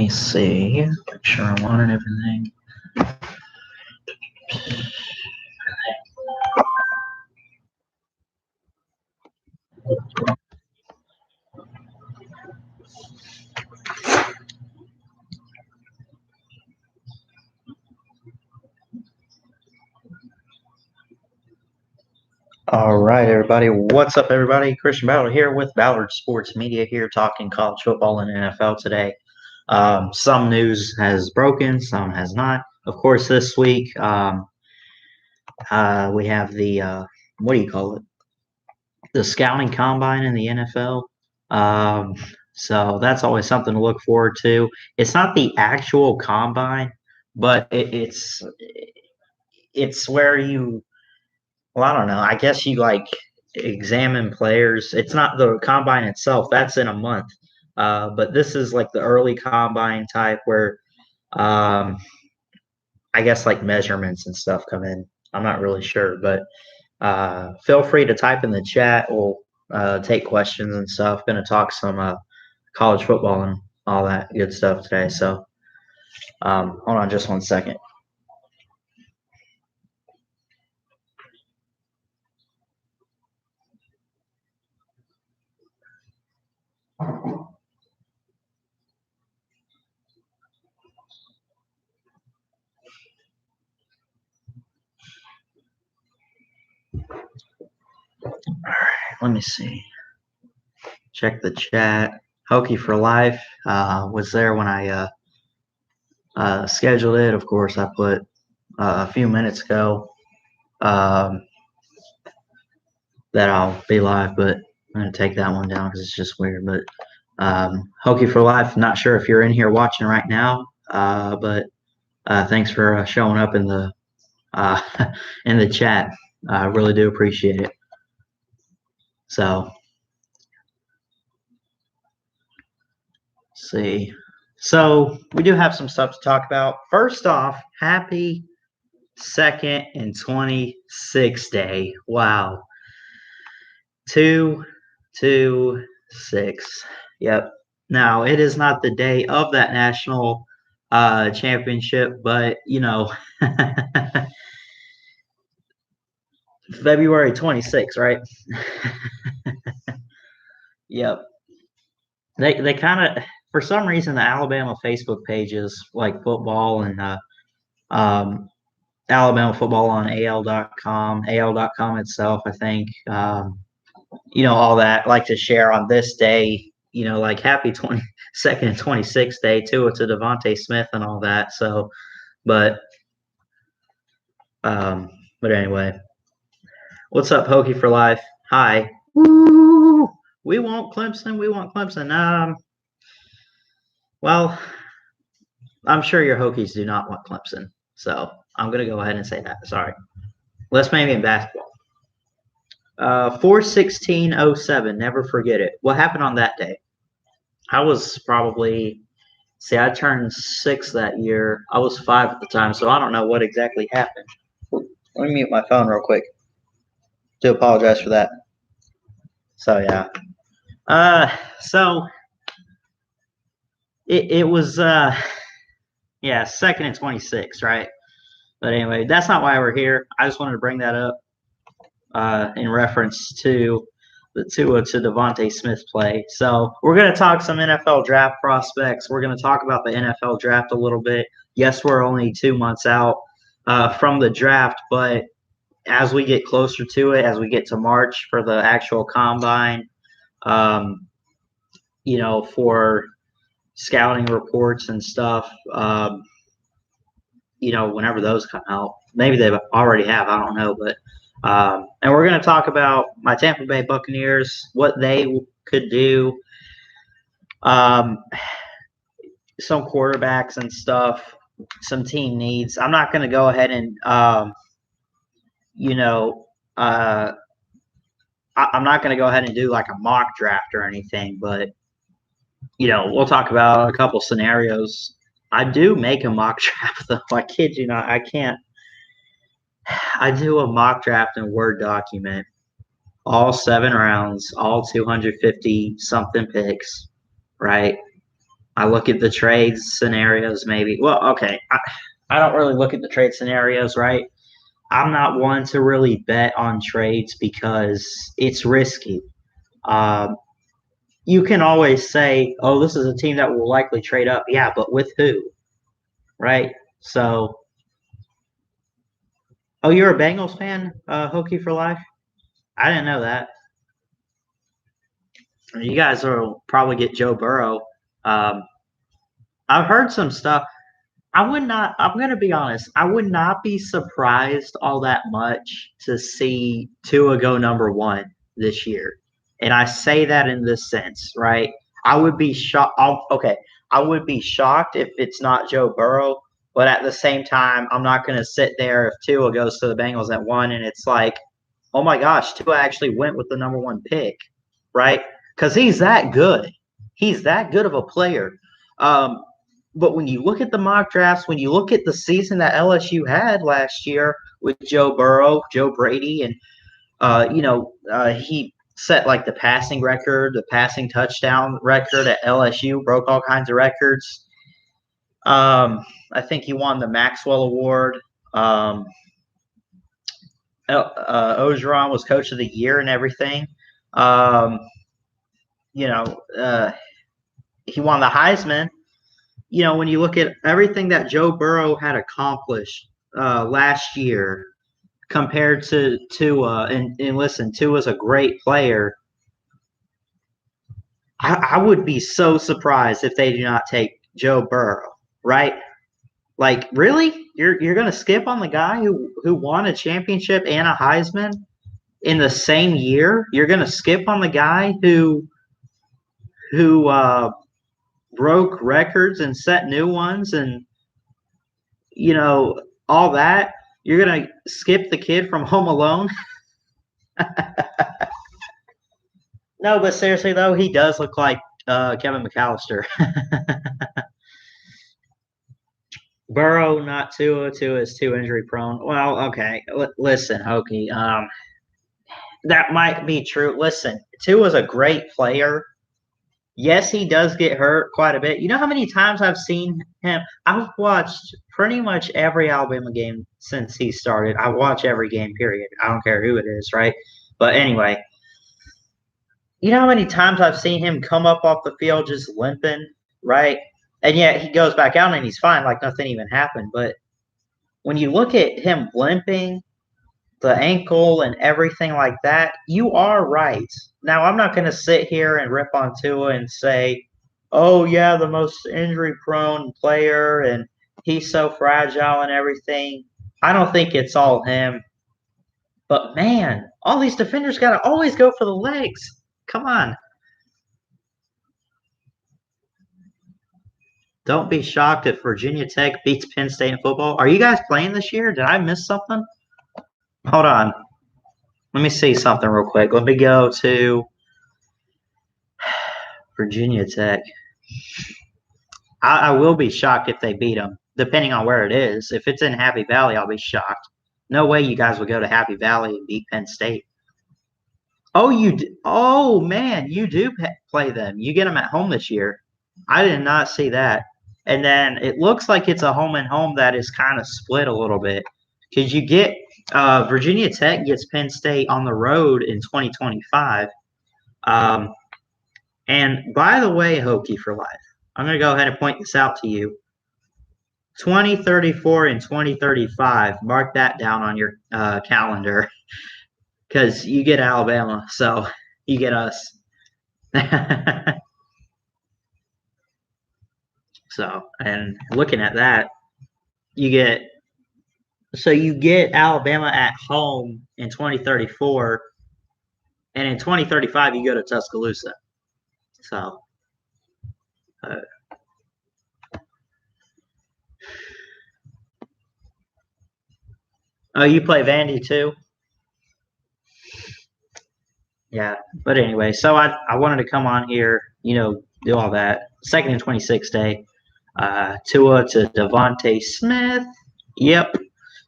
me see. Make sure I'm on and everything. All right, everybody. What's up, everybody? Christian Ballard here with Ballard Sports Media here talking college football and NFL today. Some news has broken, some has not. Of course, this week we have the, what do you call it? The scouting combine in the NFL. So that's always something to look forward to. It's not the actual combine, but it's where you, well, I don't know. I guess you like examine players. It's not the combine itself. That's in a month. But this is like the early combine type where um, I guess like measurements and stuff come in. I'm not really sure, but feel free to type in the chat. We'll take questions and stuff. Going to talk some college football and all that good stuff today. So hold on just 1 second. All right, let me see. Check the chat. Hokie for Life was there when I scheduled it. Of course, I put a few minutes ago that I'll be live, but I'm going to take that one down because it's just weird. But Hokie for Life, not sure if you're in here watching right now, but thanks for showing up in the in the chat. I really do appreciate it. So, let's see. So we do have some stuff to talk about. First off, happy 2nd and 26th day. Wow. 2-2-6. Yep. Now it is not the day of that national championship, but you know, February 26th, right? Yep. They kind of, for some reason, the Alabama Facebook pages like football and Alabama football on AL.com itself, I think, all that, like to share on this day, like happy 22nd and 26th day too, to Devontae Smith and all that. So, but anyway, what's up, Hokie for Life? Hi. Woo! We want Clemson. We want Clemson. Well, I'm sure your Hokies do not want Clemson. So I'm going to go ahead and say that. Sorry. Let's maybe in basketball. 4/16/07. Never forget it. What happened on that day? I was probably, I turned 6 that year. I was 5 at the time, so I don't know what exactly happened. Let me mute my phone real quick. Do apologize for that. So yeah. So it was 2nd and 26, right? But anyway, that's not why we're here. I just wanted to bring that up in reference to the Tua to Devontae Smith play. So we're going to talk some NFL draft prospects. We're going to talk about the NFL draft a little bit. Yes, we're only 2 months out from the draft, but as we get closer to it, as we get to March for the actual combine, for scouting reports and stuff, whenever those come out, maybe they already have, I don't know, but and we're going to talk about my Tampa Bay Buccaneers, what they could do, some quarterbacks and stuff, some team needs. I'm not going to go ahead and, I'm not going to go ahead and do like a mock draft or anything, but, we'll talk about a couple scenarios. I do make a mock draft, though. I kid you not. I can't. I do a mock draft in Word document, all 7 rounds, all 250 something picks, right? I look at the trade scenarios, maybe. Well, okay, I don't really look at the trade scenarios, right? I'm not one to really bet on trades because it's risky. Um, you can always say, "Oh, this is a team that will likely trade up." Yeah, but with who, right? So, oh, you're a Bengals fan, Hokie for life? I didn't know that. You guys will probably get Joe Burrow. Um, I've heard some stuff. I would not. I'm going to be honest. I would not be surprised all that much to see Tua go number one this year, and I say that in this sense, right? I would be shocked. Okay, I would be shocked if it's not Joe Burrow, but at the same time, I'm not going to sit there if Tua goes to the Bengals at one, and it's like, oh my gosh, Tua actually went with the number one pick, right? Because he's that good. He's that good of a player. Um, but when you look at the mock drafts, when you look at the season that LSU had last year with Joe Burrow, Joe Brady, and he set like the passing record, the passing touchdown record at LSU, broke all kinds of records. I think he won the Maxwell Award. Ogeron was Coach of the Year and everything. Um, you know, he won the Heisman. When you look at everything that Joe Burrow had accomplished last year compared to Tua, and listen, Tua's a great player. I would be so surprised if they do not take Joe Burrow, right? Like, really? You're going to skip on the guy who won a championship and a Heisman in the same year? You're going to skip on the guy who broke records and set new ones, and all that. You're going to skip the kid from Home Alone? No, but seriously though, he does look like Kevin McAllister. Burrow, not Tua. Tua is too injury prone. Well, okay. Listen, Hokie. That might be true. Listen, Tua's a great player. Yes, he does get hurt quite a bit. You know how many times I've seen him? I've watched pretty much every Alabama game since he started. I watch every game, period. I don't care who it is, right? But anyway, you know how many times I've seen him come up off the field just limping, right? And yet he goes back out and he's fine, like nothing even happened. But when you look at him limping, the ankle and everything like that, you are right. Now, I'm not going to sit here and rip on Tua and say, oh, yeah, the most injury prone player and he's so fragile and everything. I don't think it's all him. But man, all these defenders got to always go for the legs. Come on. Don't be shocked if Virginia Tech beats Penn State in football. Are you guys playing this year? Did I miss something? Hold on. Let me see something real quick. Let me go to Virginia Tech. I will be shocked if they beat them, depending on where it is. If it's in Happy Valley, I'll be shocked. No way you guys would go to Happy Valley and beat Penn State. Oh, oh man, you do play them. You get them at home this year. I did not see that. And then it looks like it's a home and home that is kind of split a little bit because you get Virginia Tech gets Penn State on the road in 2025. And by the way, Hokie for life, I'm going to go ahead and point this out to you. 2034 and 2035, mark that down on your calendar because you get Alabama, so you get us. So, and looking at that, you get Alabama at home in 2034, and in 2035 you go to Tuscaloosa. So, oh, you play Vandy too? Yeah, but anyway, so I wanted to come on here, do all that. 2nd and 26 day. Tua to Devontae Smith. Yep.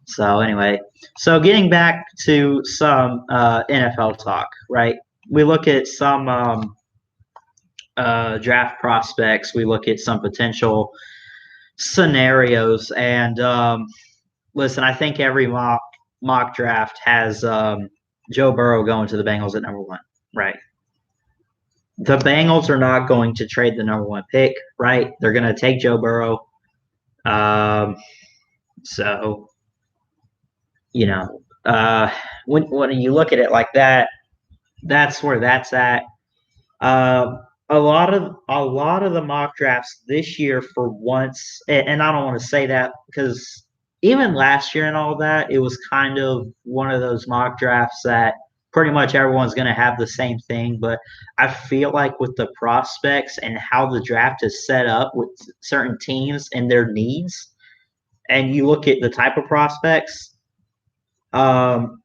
So anyway, so getting back to some NFL talk, right? We look at some draft prospects. We look at some potential scenarios. And listen, I think every mock draft has Joe Burrow going to the Bengals at number 1, right? The Bengals are not going to trade the number 1 pick, right? They're going to take Joe Burrow. So, you know, when you look at it like that, that's where that's at. A lot of the mock drafts this year, for once, and I don't want to say that because even last year and all that, it was kind of one of those mock drafts that pretty much everyone's going to have the same thing. But I feel like with the prospects and how the draft is set up with certain teams and their needs, and you look at the type of prospects, um,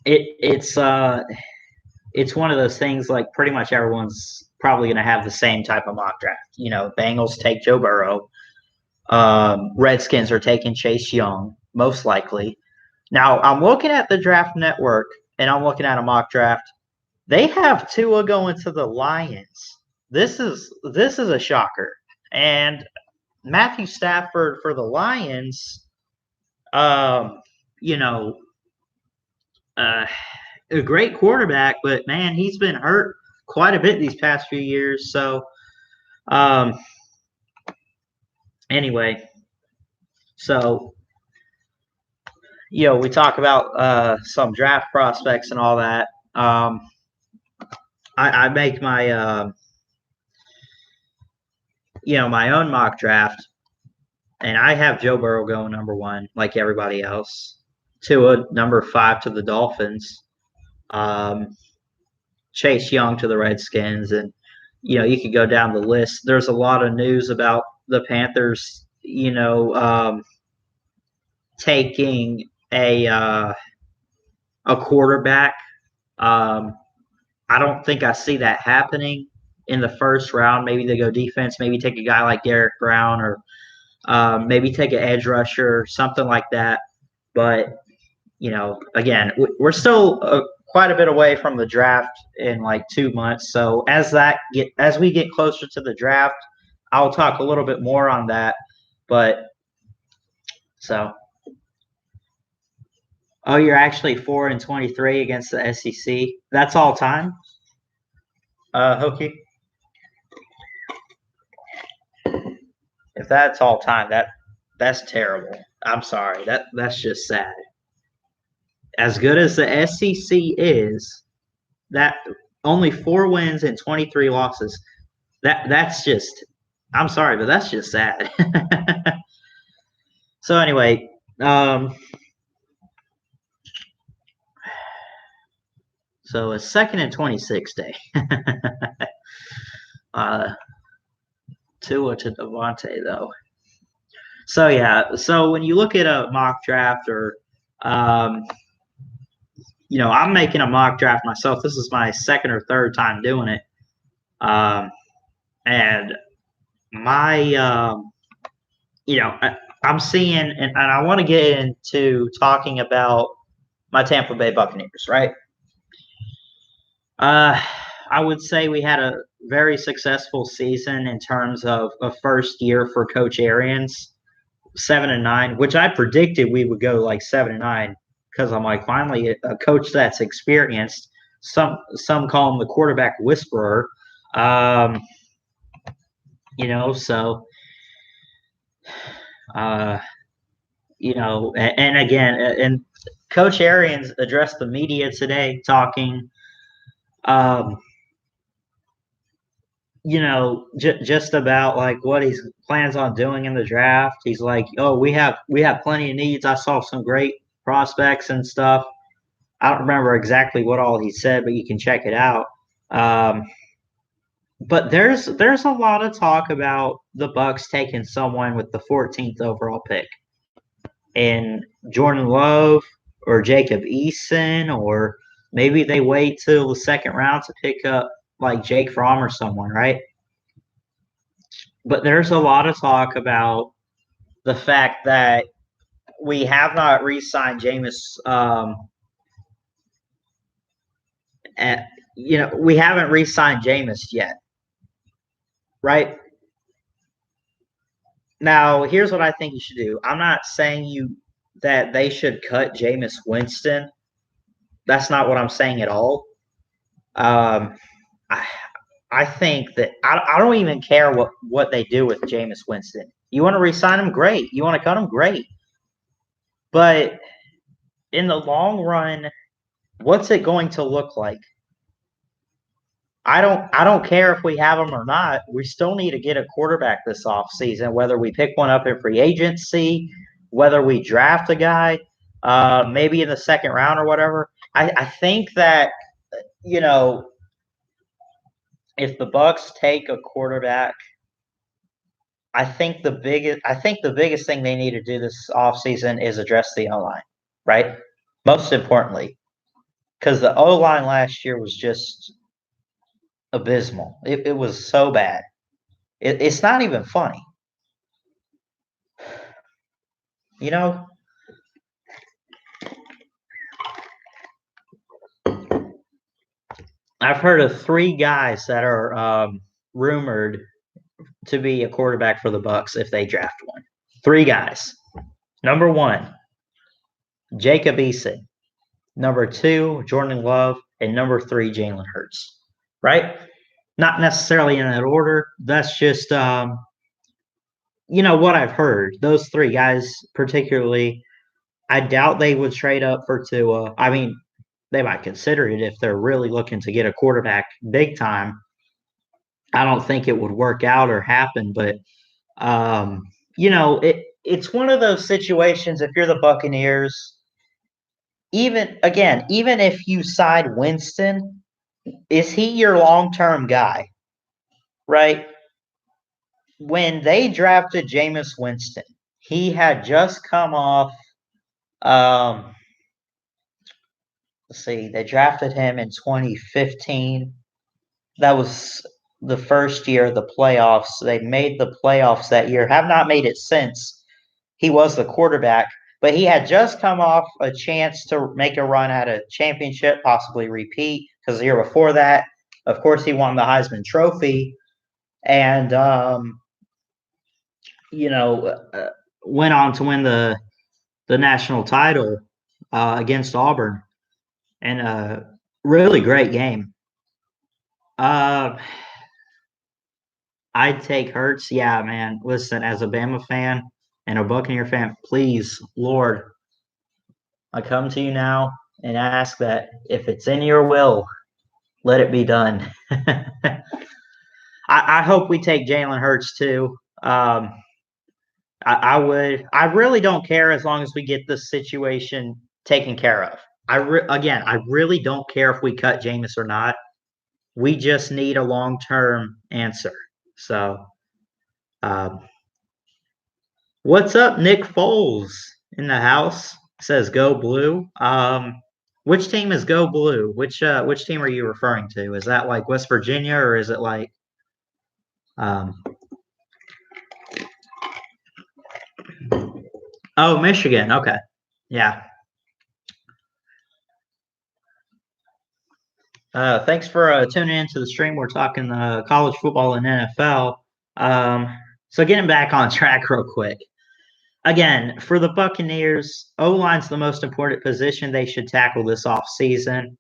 it's one of those things like pretty much everyone's probably going to have the same type of mock draft. Bengals take Joe Burrow. Redskins are taking Chase Young, most likely. Now, I'm looking at the Draft Network, and I'm looking at a mock draft. They have Tua going to the Lions. This is a shocker. And Matthew Stafford for the Lions, you know, a great quarterback, but man, he's been hurt quite a bit these past few years. So, anyway, so we talk about some draft prospects and all that. I make my my own mock draft, and I have Joe Burrow going number 1, like everybody else. Tua number 5 to the Dolphins. Chase Young to the Redskins, and you could go down the list. There's a lot of news about the Panthers, taking a quarterback. I don't think I see that happening in the first round. Maybe they go defense. Maybe take a guy like Derek Brown, or maybe take an edge rusher, something like that. But again, we're still quite a bit away from the draft in like 2 months. So as we get closer to the draft, I'll talk a little bit more on that. But you're actually 4-23 against the SEC. That's all time. Hokie. If that's all time, that's terrible. I'm sorry. That's just sad. As good as the SEC is, that only 4 wins and 23 losses. That's just, I'm sorry, but that's just sad. So anyway, so a 2nd and 26 day. Tua to Devontae though. So yeah, so when you look at a mock draft, or I'm making a mock draft myself. This is my 2nd or 3rd time doing it. And my, I'm seeing, and I want to get into talking about my Tampa Bay Buccaneers, right? I would say we had a very successful season in terms of a first year for Coach Arians, 7-9, which I predicted we would go like 7-9. Because I'm like, finally, a coach that's experienced. Some call him the quarterback whisperer. So, and again, and Coach Arians addressed the media today, talking, just about like what he plans on doing in the draft. He's like, oh, we have plenty of needs. I saw some great prospects and stuff. I don't remember exactly what all he said, but you can check it out. But there's a lot of talk about the Bucs taking someone with the 14th overall pick, and Jordan Love or Jacob Eason, or maybe they wait till the 2nd round to pick up like Jake Fromm or someone, right? But there's a lot of talk about the fact that we have not re-signed Jameis. We haven't re-signed Jameis yet. right? Now, here's what I think you should do. I'm not saying that they should cut Jameis Winston. That's not what I'm saying at all. Um, I, I think that I don't even care what they do with Jameis Winston. You want to resign him, great. You want to cut him, great. But in the long run, what's it going to look like? I don't care if we have him or not. We still need to get a quarterback this offseason, whether we pick one up in free agency, whether we draft a guy, maybe in the second round or whatever. I think that, you know, if the Bucks take a quarterback, I think the biggest thing they need to do this offseason is address the O line, right? Most importantly, because the O line last year was just abysmal. It was so bad. It's not even funny. You know, I've heard of three guys that are rumored to be a quarterback for the Bucks if they draft one. Three guys. Number one, Jacob Eason. Number two, Jordan Love, and number three, Jalen Hurts. Right? Not necessarily in that order. That's just what I've heard. Those three guys, particularly, I doubt they would trade up for Tua. I mean, they might consider it if they're really looking to get a quarterback big time. I don't think it would work out or happen, but it's one of those situations. If you're the Buccaneers, even if you side Winston, is he your long term guy? Right? When they drafted Jameis Winston, he had just come off. Um, let's see, they drafted him in 2015. That was the first year of the playoffs. They made the playoffs that year, have not made it since. He was the quarterback, but he had just come off a chance to make a run at a championship, possibly repeat, because the year before that, of course, he won the Heisman Trophy and, you know, uh, went on to win the national title against Auburn, and a really great game. Uh, I'd take Hurts. Yeah, man. Listen, as a Bama fan and a Buccaneer fan, please, Lord, I come to you now and ask that if it's in your will, let it be done. I hope we take Jalen Hurts too. I would. I really don't care as long as we get this situation taken care of. I really don't care if we cut Jameis or not. We just need a long term answer. So, um, what's up, Nick Foles in the house? Says go blue. Which team is go blue? Which team are you referring to? Is that like West Virginia or is it like um oh, Michigan. Okay. Yeah. Thanks for tuning into the stream. We're talking college football and NFL. So getting back on track real quick. Again, for the Buccaneers, O-line's the most important position they should tackle this offseason.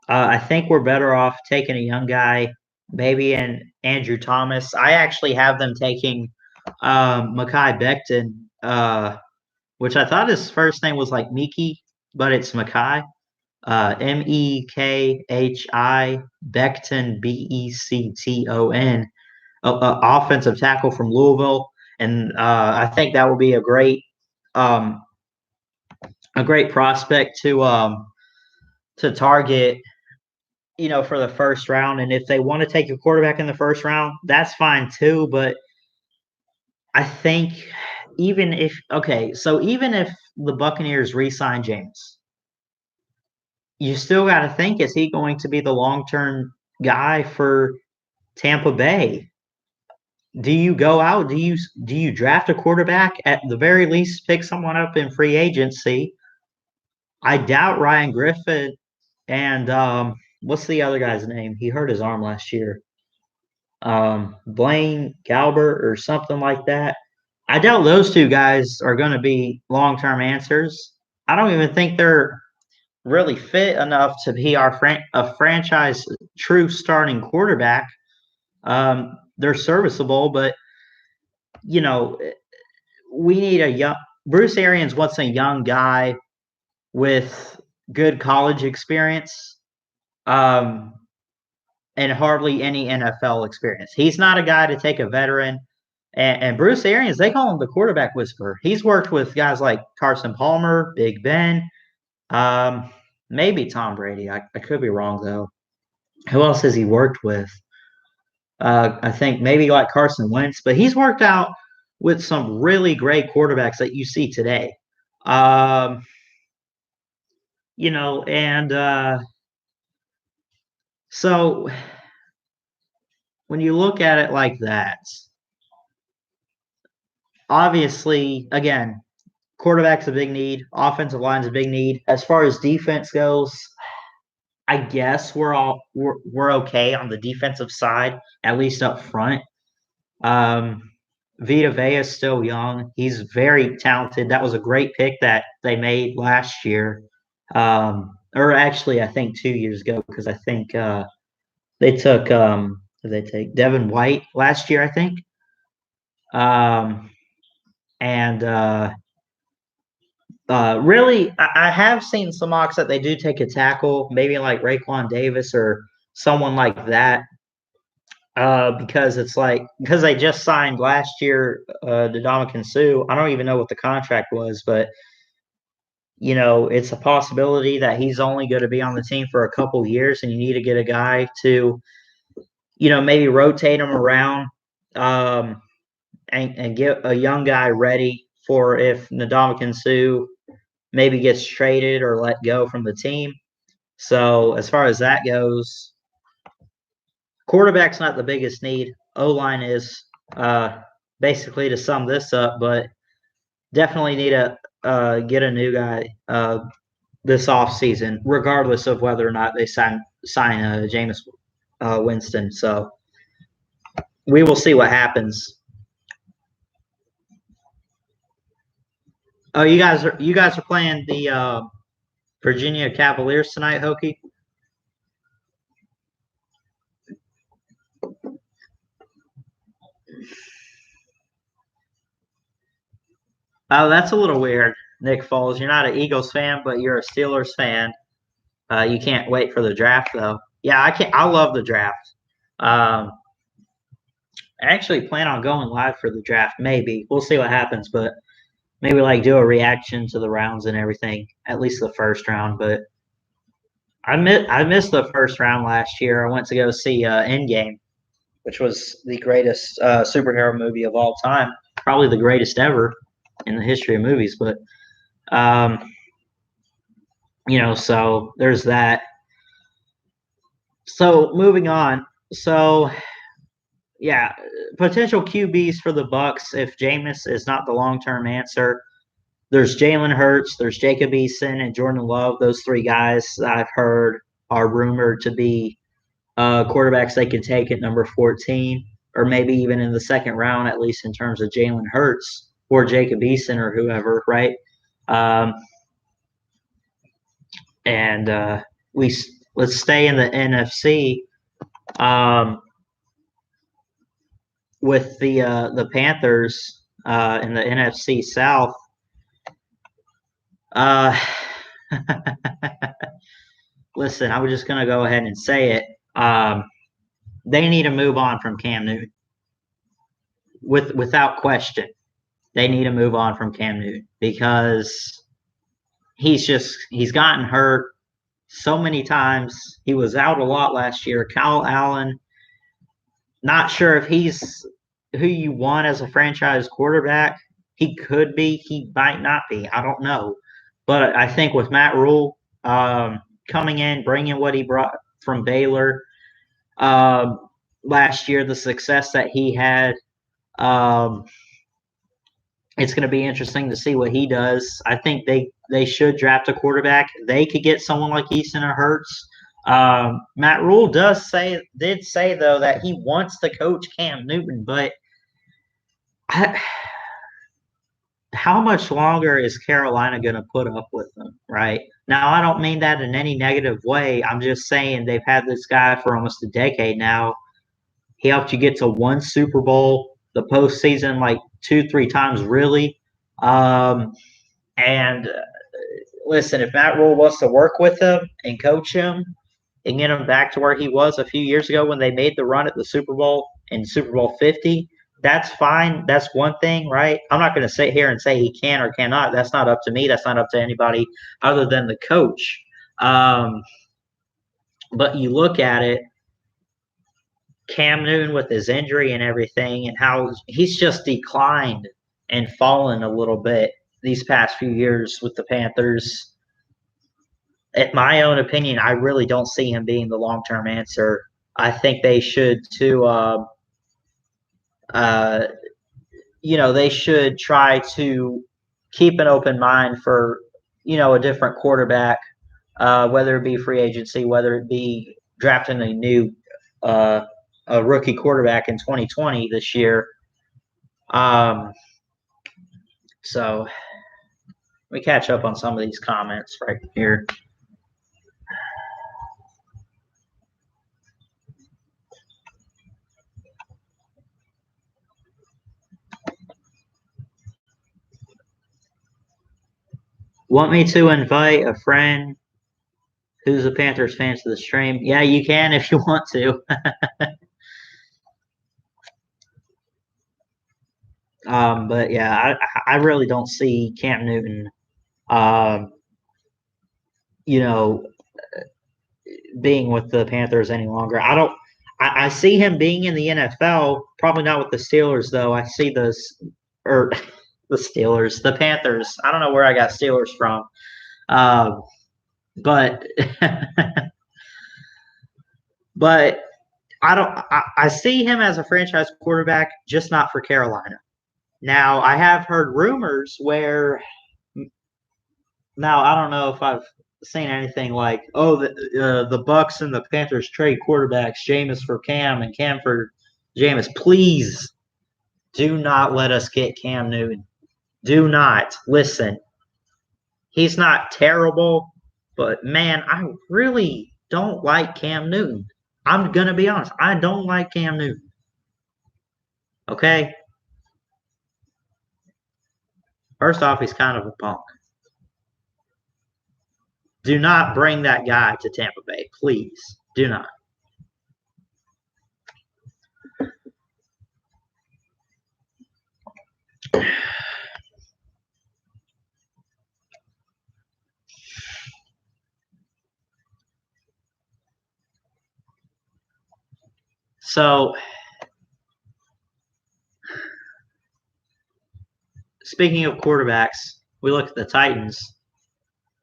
I think we're better off taking a young guy, maybe an Andrew Thomas. I actually have them taking Mekhi Becton, which I thought his first name was like Miki, but it's Mekhi. Mekhi Becton, Becton, offensive tackle from Louisville, and I think that would be um, a great prospect to target, for the first round. And if they want to take a quarterback in the first round, that's fine too. But I think even if the Buccaneers re-sign James, you still got to think, is he going to be the long-term guy for Tampa Bay? Do you go out? Do you draft a quarterback? At the very least, pick someone up in free agency. I doubt Ryan Griffin and what's the other guy's name? He hurt his arm last year. Blaine Galbert or something like that. I doubt those two guys are going to be long-term answers. I don't even think they're really fit enough to be a franchise true starting quarterback. They're serviceable, but you know, we need a young Bruce Arians wants a young guy with good college experience, um, and hardly any NFL experience. He's not a guy to take a veteran. And Bruce Arians, they call him the quarterback whisperer. He's worked with guys like Carson Palmer, Big Ben, um, maybe Tom Brady. I could be wrong though. Who else has he worked with? I think maybe like Carson Wentz, but he's worked out with some really great quarterbacks that you see today. Um, and so when you look at it like that, obviously, again, quarterback's a big need, offensive line's a big need. As far as defense goes, I guess we're okay on the defensive side, at least up front. Um, Vita Vea is still young. He's very talented. That was a great pick that they made last year, or actually, I think 2 years ago, because I think they took did they take Devin White last year? I think, um, and really, I have seen some mocks that they do take a tackle, maybe like Raekwon Davis or someone like that, because they just signed last year, Ndamukong Suh. I don't even know what the contract was, but it's a possibility that he's only going to be on the team for a couple years, and you need to get a guy to, maybe rotate him around, um, and get a young guy ready for if Ndamukong Suh maybe gets traded or let go from the team. So as far as that goes, quarterback's not the biggest need. O-line is, basically, to sum this up, but definitely need to get a new guy this offseason, regardless of whether or not they sign Jameis Winston. So we will see what happens. Oh, you guys are playing the Virginia Cavaliers tonight, Hokie? Oh, that's a little weird, Nick Foles. You're not an Eagles fan, but you're a Steelers fan. You can't wait for the draft, though. Yeah, I can't. I love the draft. Um, I actually plan on going live for the draft. Maybe we'll see what happens, but maybe like do a reaction to the rounds and everything. At least the first round. But I missed the first round last year. I went to go see Endgame, which was the greatest superhero movie of all time, probably the greatest ever in the history of movies. But um, so there's that. So moving on. So yeah, potential QBs for the Bucks if Jameis is not the long-term answer. There's Jalen Hurts, there's Jacob Eason, and Jordan Love. Those three guys I've heard are rumored to be quarterbacks they could take at number 14, or maybe even in the second round, at least in terms of Jalen Hurts or Jacob Eason or whoever, right? Um, and let's stay in the NFC. Um, with the Panthers in the NFC South. Uh, listen, I was just gonna go ahead and say it. They need to move on from Cam Newton, without question. They need to move on from Cam Newton because he's gotten hurt so many times. He was out a lot last year. Kyle Allen, not sure if he's who you want as a franchise quarterback. He could be. He might not be. I don't know. But I think with Matt Rule coming in, bringing what he brought from Baylor last year, the success that he had, it's going to be interesting to see what he does. I think they should draft a quarterback. They could get someone like Easton or Hurts, Matt Rule did say though that he wants to coach Cam Newton, but I, how much longer is Carolina going to put up with them? Right now, I don't mean that in any negative way. I'm just saying they've had this guy for almost a decade now. He helped you get to one Super Bowl, the postseason, like 2, 3 times, really. Um, and listen, if Matt Rule wants to work with him and coach him and get him back to where he was a few years ago when they made the run at the Super Bowl in Super Bowl 50, that's fine. That's one thing, right? I'm not going to sit here and say he can or cannot. That's not up to me. That's not up to anybody other than the coach. Um, but you look at it, Cam Newton with his injury and everything, and how he's just declined and fallen a little bit these past few years with the Panthers. In my own opinion, I really don't see him being the long-term answer. I think they should uh, they should try to keep an open mind for, a different quarterback, whether it be free agency, whether it be drafting uh, a rookie quarterback in 2020 this year. Um, so we catch up on some of these comments right here. Want me to invite a friend who's a Panthers fan to the stream? Yeah, you can if you want to. But yeah, I really don't see Cam Newton, um, you know, being with the Panthers any longer. I don't. I see him being in the NFL. Probably not with the Steelers though. I see this or the Steelers, the Panthers. I don't know where I got Steelers from, but but I don't. I see him as a franchise quarterback, just not for Carolina. Now I have heard rumors where. Now I don't know if I've seen anything like, oh, the Bucks and the Panthers trade quarterbacks, Jameis for Cam and Cam for Jameis. Please do not let us get Cam Newton. Do not listen. He's not terrible, but man, I really don't like Cam Newton. I'm gonna be honest. I don't like Cam Newton. Okay. First off, he's kind of a punk. Do not bring that guy to Tampa Bay, please. Do not. So, speaking of quarterbacks, we look at the Titans.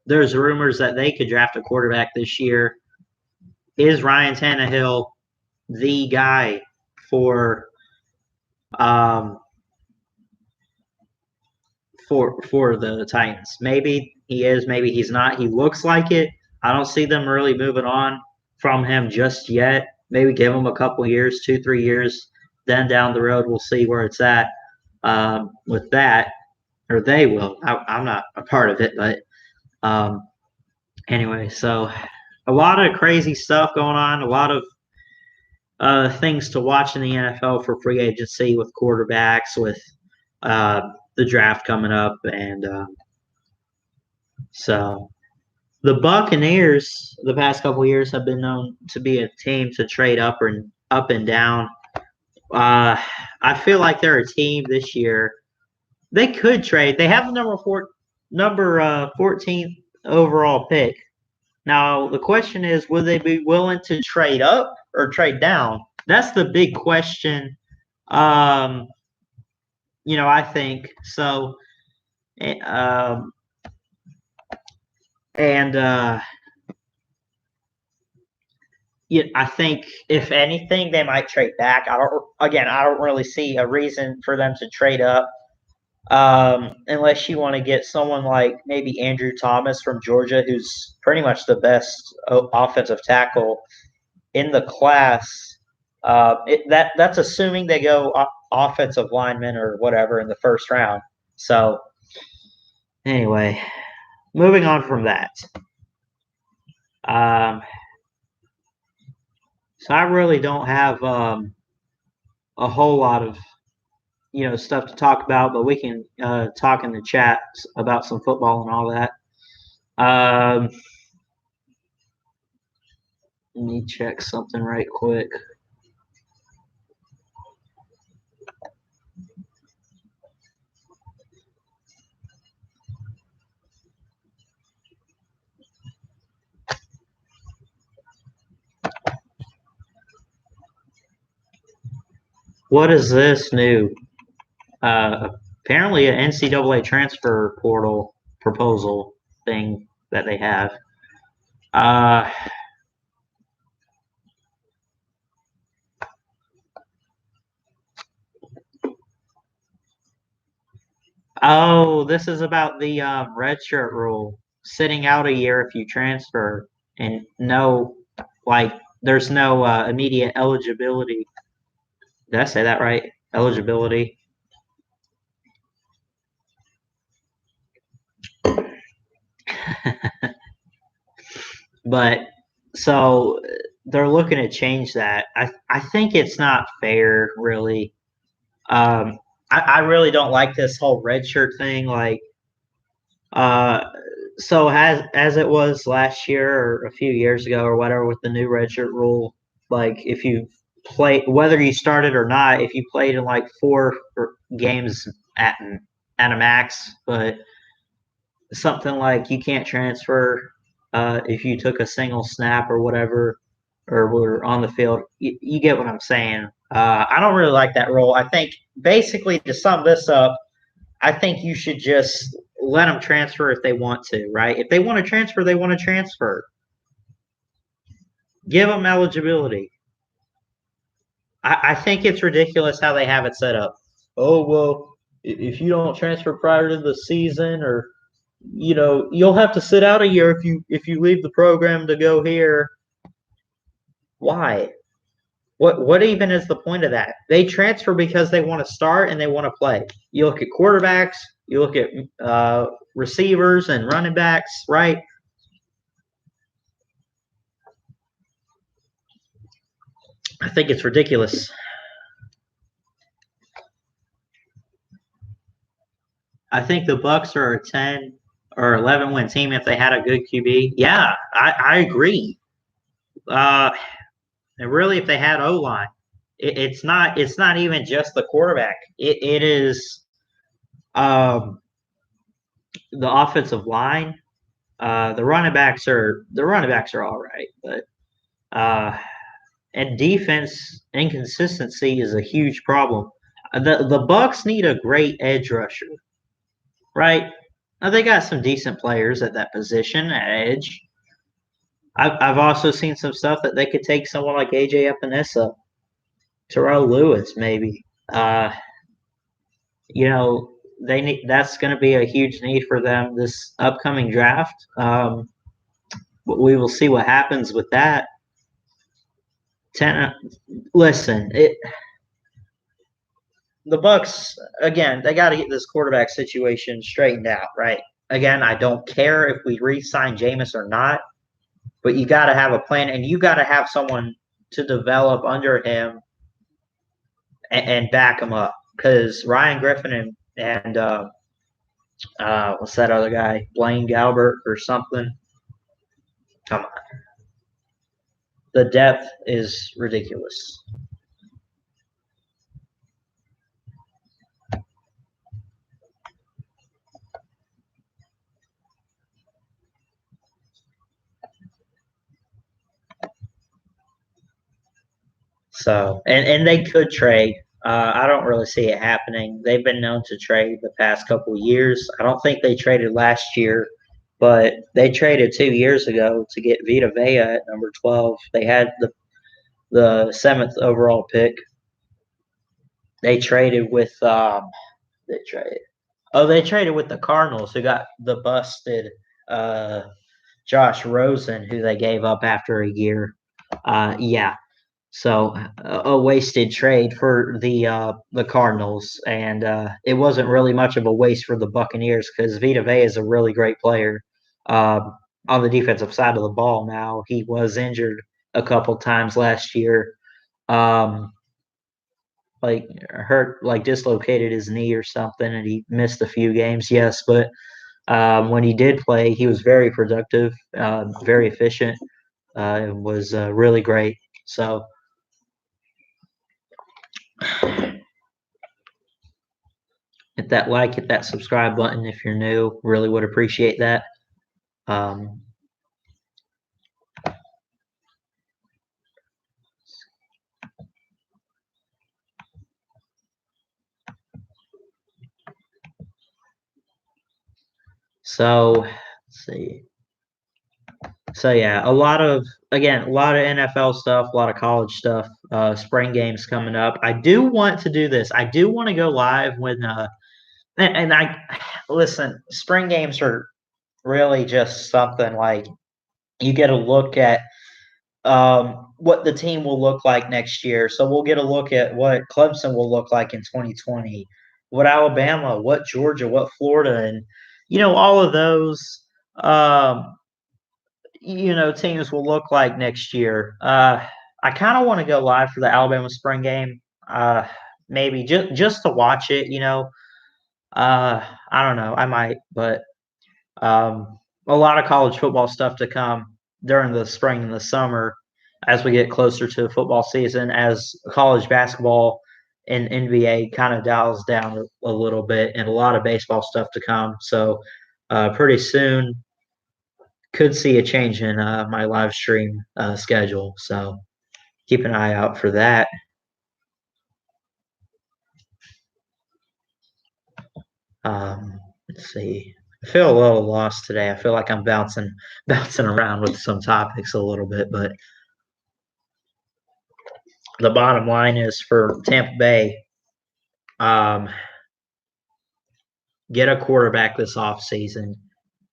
There's rumors that they could draft a quarterback this year. Is Ryan Tannehill the guy for um, for the Titans? Maybe he is, maybe he's not. He looks like it. I don't see them really moving on from him just yet. Maybe give him a couple years, 2, 3 years. Then down the road, we'll see where it's at with that, or they will. I'm not a part of it, but anyway, so a lot of crazy stuff going on, a lot of things to watch in the NFL for free agency with quarterbacks, with the draft coming up, and so the Buccaneers the past couple of years have been known to be a team to trade up and down. I feel like they're a team this year. They could trade. They have the number 14th overall pick. Now the question is, would they be willing to trade up or trade down? That's the big question. I think so. And I think if anything, they might trade back. I don't really see a reason for them to trade up. Unless you want to get someone like maybe Andrew Thomas from Georgia, who's pretty much the best offensive tackle in the class. That's assuming they go offensive lineman or whatever in the first round. So anyway, moving on from that. Um, so I really don't have a whole lot of stuff to talk about, but we can talk in the chat about some football and all that. Let me check something right quick. What is this new? Apparently, an NCAA transfer portal proposal thing that they have. Oh, this is about the redshirt rule, sitting out a year if you transfer, and there's no immediate eligibility. Did I say that right? Eligibility. But so they're looking to change that. I think it's not fair, really. I really don't like this whole red shirt thing. Uh, so as it was last year or a few years ago or whatever with the new red shirt rule, like if you play, whether you started or not, if you played in like 4 games at a max, but something like you can't transfer if you took a single snap or whatever or were on the field. You get what I'm saying. I don't really like that rule. I think basically to sum this up, I think you should just let them transfer if they want to, right? If they want to transfer, they want to transfer. Give them eligibility. I think it's ridiculous how they have it set up. Oh, well, if you don't transfer prior to the season or you'll have to sit out a year if you leave the program to go here. Why? What even is the point of that? They transfer because they want to start and they want to play. You look at quarterbacks, you look at receivers and running backs, right? I think it's ridiculous. I think the Bucks are a 10 or 11 win team if they had a good QB. Yeah, I agree. And really, if they had O line, it's not even just the quarterback. It is the offensive line. The running backs are all right, but and defense inconsistency is a huge problem. The Bucks need a great edge rusher, right? Now they got some decent players at that position at edge. I've also seen some stuff that they could take someone like AJ Epinesa, Terrell Lewis, maybe. They need that's going to be a huge need for them this upcoming draft. But we will see what happens with that. Listen, the Bucks again. They got to get this quarterback situation straightened out, right? Again, I don't care if we re-sign Jameis or not, but you got to have a plan, and you got to have someone to develop under him and back him up. Because Ryan Griffin and what's that other guy, Blaine Gabbert or something? Come on, the depth is ridiculous. So, and they could trade. I don't really see it happening. They've been known to trade the past couple of years. I don't think they traded last year, but they traded 2 years ago to get Vita Vea at number 12. They had the 7th overall pick. They traded with they traded. Oh, they traded with the Cardinals, who got the busted uh, Josh Rosen, who they gave up after a year. Yeah, so a wasted trade for the Cardinals, and it wasn't really much of a waste for the Buccaneers because Vita Vea is a really great player on the defensive side of the ball. Now he was injured a couple times last year, um, like hurt, like dislocated his knee or something, and he missed a few games. Yes, but when he did play, he was very productive, very efficient, and was really great. So hit that like, hit that subscribe button if you're new. Really would appreciate that. Um, so let's see. So yeah, a lot of NFL stuff, a lot of college stuff. Spring games coming up. I do want to do this. I do want to go live when and I listen. Spring games are really just something like you get a look at what the team will look like next year. So we'll get a look at what Clemson will look like in 2020, what Alabama, what Georgia, what Florida, and all of those um, teams will look like next year. I kind of want to go live for the Alabama spring game, uh, maybe just to watch it. I don't know, I might, but a lot of college football stuff to come during the spring and the summer as we get closer to the football season, as college basketball and NBA kind of dials down a little bit, and a lot of baseball stuff to come. So pretty soon could see a change in my live stream schedule. So keep an eye out for that. Let's see. I feel a little lost today. I feel like I'm bouncing around with some topics a little bit, but the bottom line is for Tampa Bay, um, get a quarterback this offseason.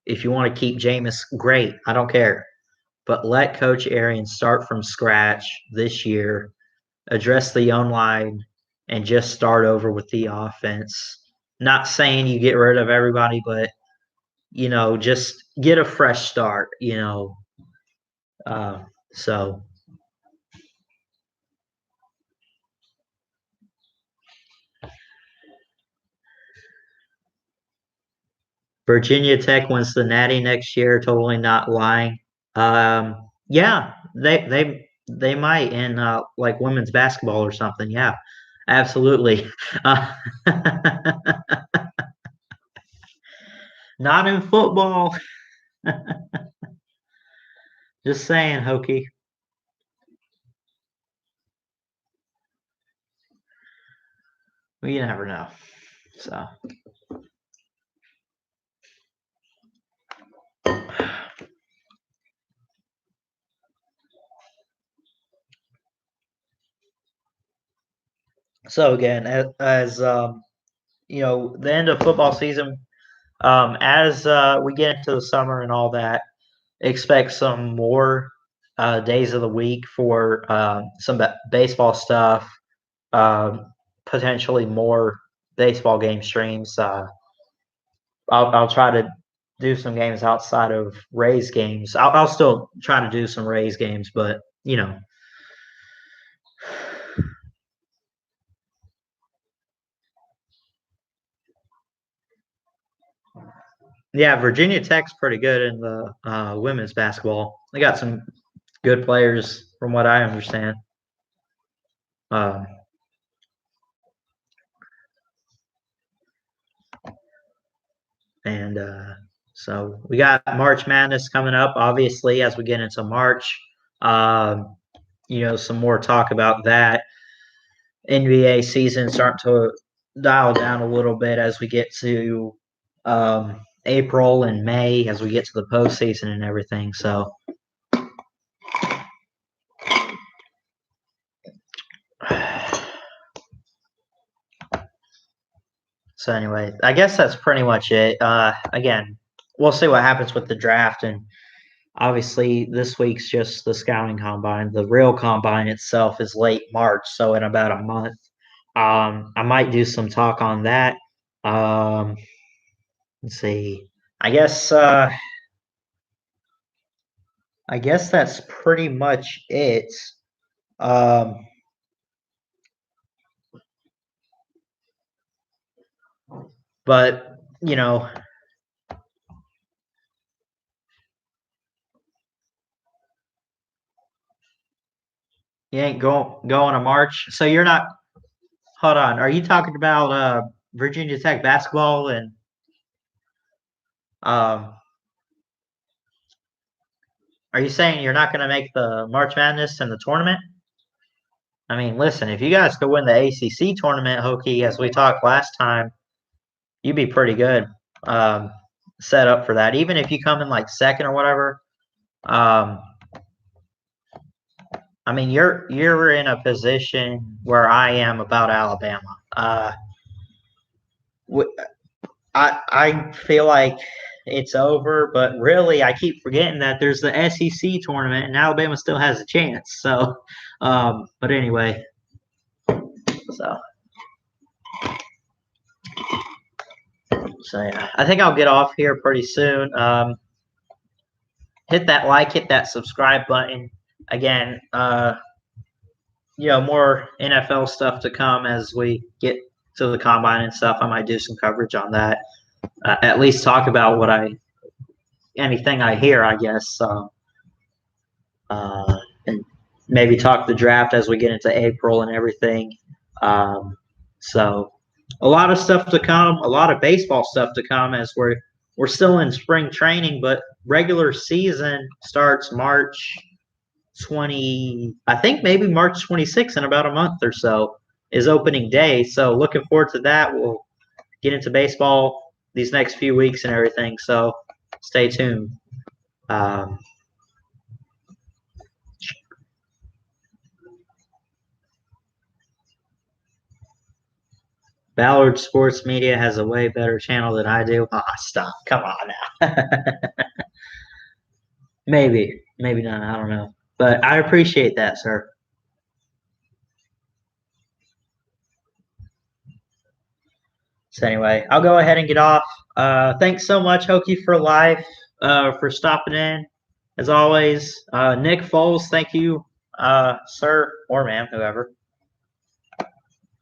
If you want to keep Jameis, great. I don't care. But let Coach Arians start from scratch this year, address the young line, and just start over with the offense. Not saying you get rid of everybody, but just get a fresh start. So Virginia Tech wins the Natty next year. Totally not lying. Yeah, they might in like women's basketball or something. Yeah, absolutely. Uh, not in football. Just saying, Hokey. Well, you never know. So, so again, as the end of football season, as we get into the summer and all that, expect some more days of the week for some baseball stuff, potentially more baseball game streams. I'll try to do some games outside of Rays games. I'll still try to do some Rays games, but yeah, Virginia Tech's pretty good in the women's basketball. They got some good players, from what I understand. Um, and so we got March Madness coming up, obviously, as we get into March. Um, some more talk about that. NBA season starting to dial down a little bit as we get to April and May, as we get to the postseason and everything. So anyway, I guess that's pretty much it. Again, we'll see what happens with the draft, and obviously this week's just the scouting combine. The real combine itself is late March, so in about a month. I might do some talk on that. Um, let's see. I guess I guess that's pretty much it. Um, but you ain't going to March, so you're not. Hold on, are you talking about Virginia Tech basketball and um, are you saying you're not going to make the March Madness and the tournament? I mean, listen, if you guys could win the ACC tournament, Hokie, as we talked last time, you'd be pretty good set up for that. Even if you come in like second or whatever, um, I mean, you're in a position where I am about Alabama. I feel like it's over, but really, I keep forgetting that there's the SEC tournament and Alabama still has a chance. So, but anyway, so yeah, I think I'll get off here pretty soon. Hit that like, hit that subscribe button. Again, more NFL stuff to come as we get to the combine and stuff. I might do some coverage on that. At least talk about anything I hear, I guess. And maybe talk the draft as we get into April and everything. So a lot of stuff to come, a lot of baseball stuff to come as we're still in spring training, but regular season starts March 20, I think maybe March 26th in about a month or so is opening day. So looking forward to that. We'll get into baseball these next few weeks and everything. So stay tuned. Ballard Sports Media has a way better channel than I do. Stop. Come on now. Maybe not. I don't know. But I appreciate that, sir. So anyway, I'll go ahead and get off. Thanks so much, Hokie, for life, for stopping in. As always, Nick Foles, thank you, sir or ma'am, whoever.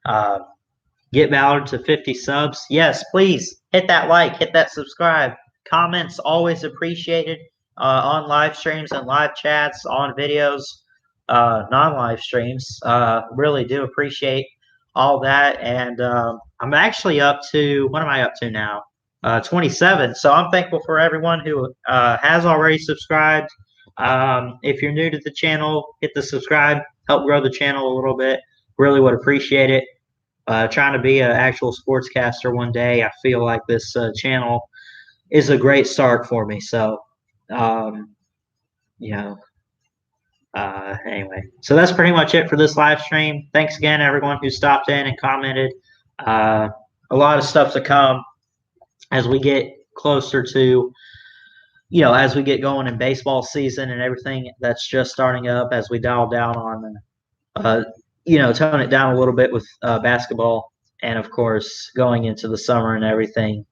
Uh, get Ballard to 50 subs. Yes, please hit that like, hit that subscribe. Comments always appreciated on live streams and live chats, on videos, non-live streams. Really do appreciate all that. And I'm actually up to, what am I up to now? 27. So I'm thankful for everyone who has already subscribed. If you're new to the channel, hit the subscribe, help grow the channel a little bit. Really would appreciate it. Trying to be an actual sportscaster one day. I feel like this channel is a great start for me. So, you know, anyway, so that's pretty much it for this live stream. Thanks again, everyone who stopped in and commented. A lot of stuff to come as we get closer to, as we get going in baseball season and everything that's just starting up, as we dial down on, tone it down a little bit with basketball, and of course, going into the summer and everything,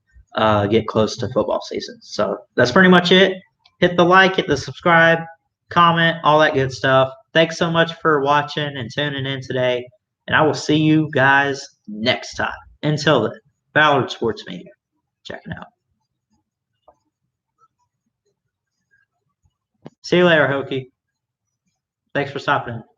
get close to football season. So that's pretty much it. Hit the like, hit the subscribe, comment, all that good stuff. Thanks so much for watching and tuning in today, and I will see you guys next time. Until then, Ballard Sports Media. Checking out. See you later, Hokie. Thanks for stopping in.